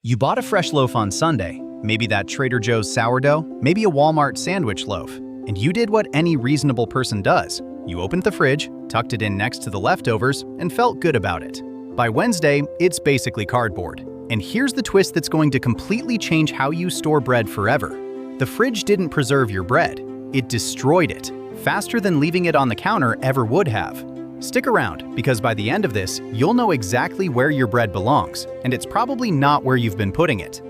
You bought a fresh loaf on Sunday, maybe that Trader Joe's sourdough, maybe a Walmart sandwich loaf, and you did what any reasonable person does. You opened the fridge, tucked it in next to the leftovers, and felt good about it. By Wednesday, it's basically cardboard. And here's the twist that's going to completely change how you store bread forever. The fridge didn't preserve your bread, it destroyed it, faster than leaving it on the counter ever would have. Stick around, because by the end of this, you'll know exactly where your bread belongs, and it's probably not where you've been putting it.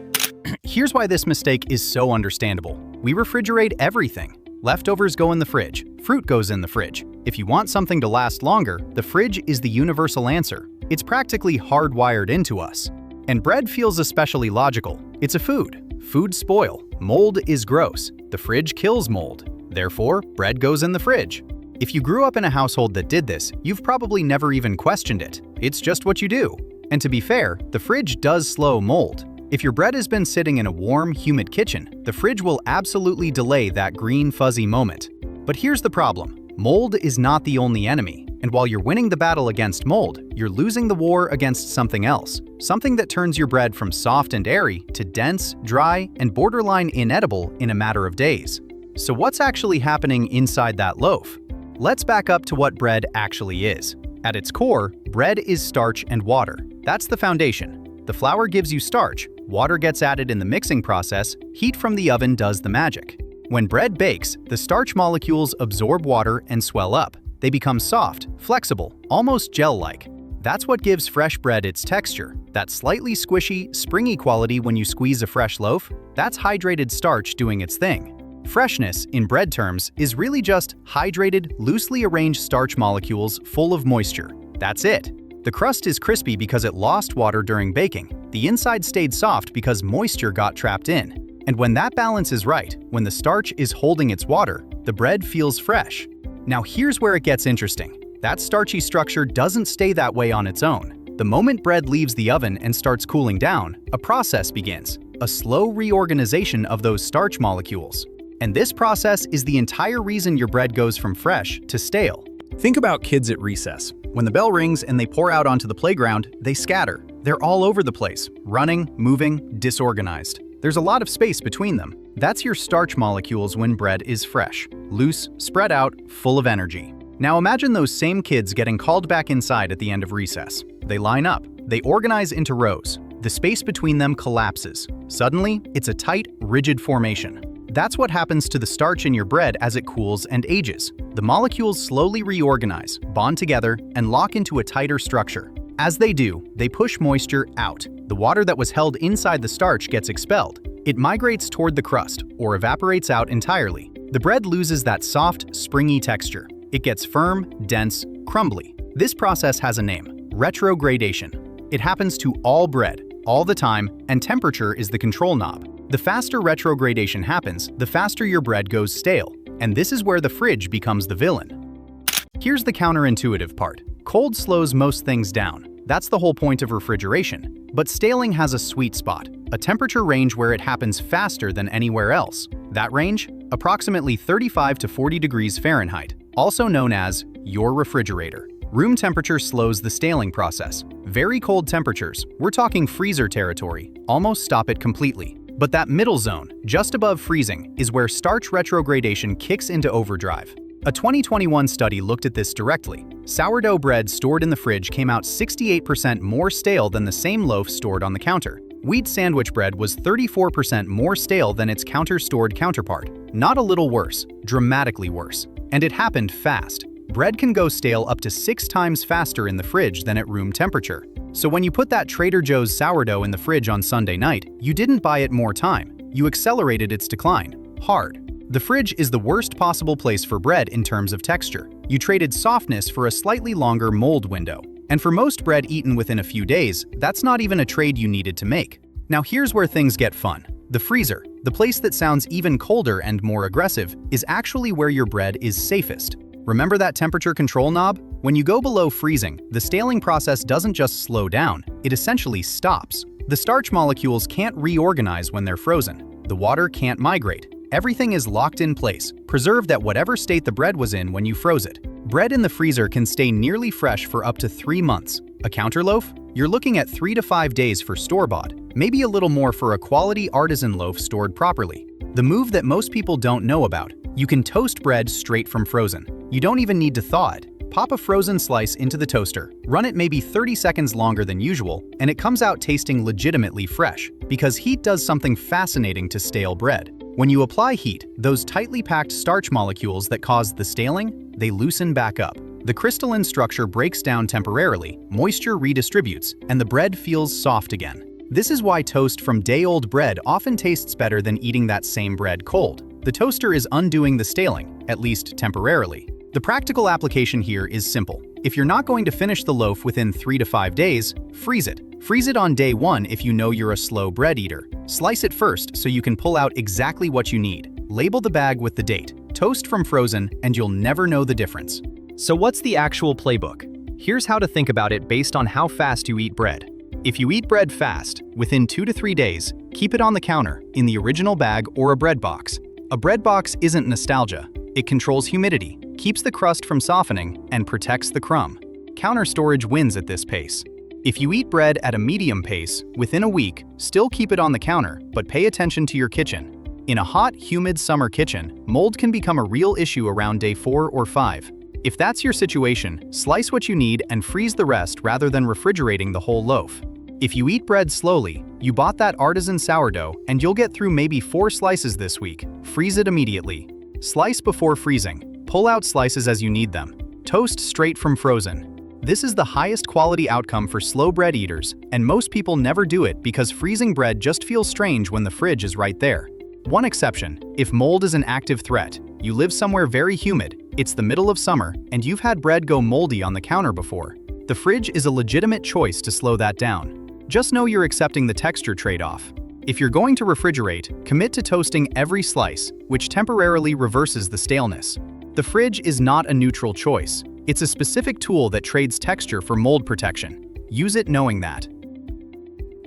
Here's why this mistake is so understandable. We refrigerate everything. Leftovers go in the fridge, fruit goes in the fridge. If you want something to last longer, the fridge is the universal answer. It's practically hardwired into us. And bread feels especially logical. It's a food. Foods spoil. Mold is gross. The fridge kills mold. Therefore, bread goes in the fridge. If you grew up in a household that did this, you've probably never even questioned it. It's just what you do. And to be fair, the fridge does slow mold. If your bread has been sitting in a warm, humid kitchen, the fridge will absolutely delay that green, fuzzy moment. But here's the problem. Mold is not the only enemy. And while you're winning the battle against mold, you're losing the war against something else. Something that turns your bread from soft and airy to dense, dry, and borderline inedible in a matter of days. So what's actually happening inside that loaf? Let's back up to what bread actually is. At its core, bread is starch and water. That's the foundation. The flour gives you starch, water gets added in the mixing process, heat from the oven does the magic. When bread bakes, the starch molecules absorb water and swell up. They become soft, flexible, almost gel-like. That's what gives fresh bread its texture. That slightly squishy, springy quality when you squeeze a fresh loaf, that's hydrated starch doing its thing. Freshness, in bread terms, is really just hydrated, loosely arranged starch molecules full of moisture. That's it. The crust is crispy because it lost water during baking. The inside stayed soft because moisture got trapped in. And when that balance is right, when the starch is holding its water, the bread feels fresh. Now here's where it gets interesting. That starchy structure doesn't stay that way on its own. The moment bread leaves the oven and starts cooling down, a process begins, a slow reorganization of those starch molecules. And this process is the entire reason your bread goes from fresh to stale. Think about kids at recess. When the bell rings and they pour out onto the playground, they scatter. They're all over the place, running, moving, disorganized. There's a lot of space between them. That's your starch molecules when bread is fresh, loose, spread out, full of energy. Now imagine those same kids getting called back inside at the end of recess. They line up. They organize into rows. The space between them collapses. Suddenly, it's a tight, rigid formation. That's what happens to the starch in your bread as it cools and ages. The molecules slowly reorganize, bond together, and lock into a tighter structure. As they do, they push moisture out. The water that was held inside the starch gets expelled. It migrates toward the crust, or evaporates out entirely. The bread loses that soft, springy texture. It gets firm, dense, crumbly. This process has a name: retrogradation. It happens to all bread, all the time, and temperature is the control knob. The faster retrogradation happens, the faster your bread goes stale, and this is where the fridge becomes the villain. Here's the counterintuitive part. Cold slows most things down. That's the whole point of refrigeration. But staling has a sweet spot, a temperature range where it happens faster than anywhere else. That range? Approximately 35 to 40 degrees Fahrenheit, also known as your refrigerator. Room temperature slows the staling process. Very cold temperatures, we're talking freezer territory, almost stop it completely. But that middle zone, just above freezing, is where starch retrogradation kicks into overdrive. A 2021 study looked at this directly. Sourdough bread stored in the fridge came out 68% more stale than the same loaf stored on the counter. Wheat sandwich bread was 34% more stale than its counter-stored counterpart. Not a little worse, dramatically worse. And it happened fast. Bread can go stale up to 6 times faster in the fridge than at room temperature. So when you put that Trader Joe's sourdough in the fridge on Sunday night, you didn't buy it more time. You accelerated its decline. Hard. The fridge is the worst possible place for bread in terms of texture. You traded softness for a slightly longer mold window. And for most bread eaten within a few days, that's not even a trade you needed to make. Now here's where things get fun. The freezer, the place that sounds even colder and more aggressive, is actually where your bread is safest. Remember that temperature control knob? When you go below freezing, the staling process doesn't just slow down, it essentially stops. The starch molecules can't reorganize when they're frozen. The water can't migrate. Everything is locked in place, preserved at whatever state the bread was in when you froze it. Bread in the freezer can stay nearly fresh for up to 3 months. A counter loaf? You're looking at 3 to 5 days for store-bought. maybe a little more for a quality artisan loaf stored properly. The move that most people don't know about: you can toast bread straight from frozen. You don't even need to thaw it. Pop a frozen slice into the toaster, run it maybe 30 seconds longer than usual, and it comes out tasting legitimately fresh, because heat does something fascinating to stale bread. When you apply heat, those tightly packed starch molecules that cause the staling, they loosen back up. The crystalline structure breaks down temporarily, moisture redistributes, and the bread feels soft again. This is why toast from day-old bread often tastes better than eating that same bread cold. The toaster is undoing the staling, at least temporarily. The practical application here is simple. If you're not going to finish the loaf within 3 to 5 days, freeze it. Freeze it on day 1 if you know you're a slow bread eater. Slice it first so you can pull out exactly what you need. Label the bag with the date. Toast from frozen, and you'll never know the difference. So what's the actual playbook? Here's how to think about it based on how fast you eat bread. If you eat bread fast, within 2 to 3 days, keep it on the counter, in the original bag or a bread box. A bread box isn't nostalgia. It controls humidity, keeps the crust from softening, and protects the crumb. Counter storage wins at this pace. If you eat bread at a medium pace, within a week, still keep it on the counter, but pay attention to your kitchen. In a hot, humid summer kitchen, mold can become a real issue around day 4 or 5. If that's your situation, slice what you need and freeze the rest rather than refrigerating the whole loaf. If you eat bread slowly, you bought that artisan sourdough and you'll get through maybe 4 slices this week. Freeze it immediately. Slice before freezing. Pull out slices as you need them. Toast straight from frozen. This is the highest quality outcome for slow bread eaters, and most people never do it because freezing bread just feels strange when the fridge is right there. One exception: if mold is an active threat, you live somewhere very humid, it's the middle of summer, and you've had bread go moldy on the counter before. The fridge is a legitimate choice to slow that down. Just know you're accepting the texture trade-off. If you're going to refrigerate, commit to toasting every slice, which temporarily reverses the staleness. The fridge is not a neutral choice. It's a specific tool that trades texture for mold protection. Use it knowing that.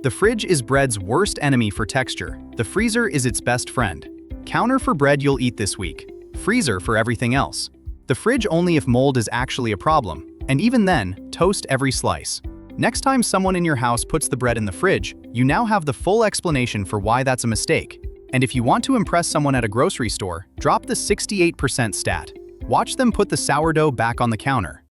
The fridge is bread's worst enemy for texture. The freezer is its best friend. Counter for bread you'll eat this week. Freezer for everything else. The fridge only if mold is actually a problem, and even then, toast every slice. Next time someone in your house puts the bread in the fridge, you now have the full explanation for why that's a mistake. And if you want to impress someone at a grocery store, drop the 68% stat. Watch them put the sourdough back on the counter.